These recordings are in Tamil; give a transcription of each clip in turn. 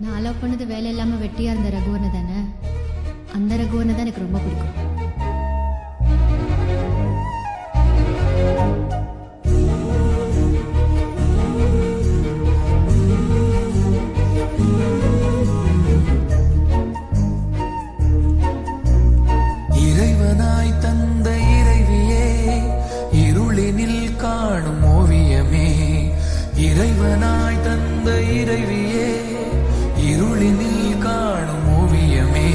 நான் அலோவ் பண்ணது வேலை இல்லாம வெட்டியா இருந்த ரகுவனை தானே, அந்த ரகுவனை தான் எனக்கு ரொம்ப பிடிக்கும். இறைவனாய் தந்த இறைவியே, இருளினில் காணும் ஓவியமே. இறைவனாய் தந்த இறைவியே, இருளினில் காணும் ஓவியமே.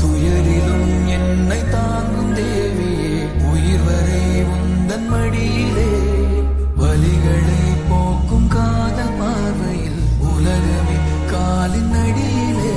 துயரிலும் என்னை தாங்கும் தேவியே, உயிர் வரை உந்தன் மடியிலே. வலிகளை போக்கும் காதல் பார்வையில் உலகமே காலின் அடியிலே.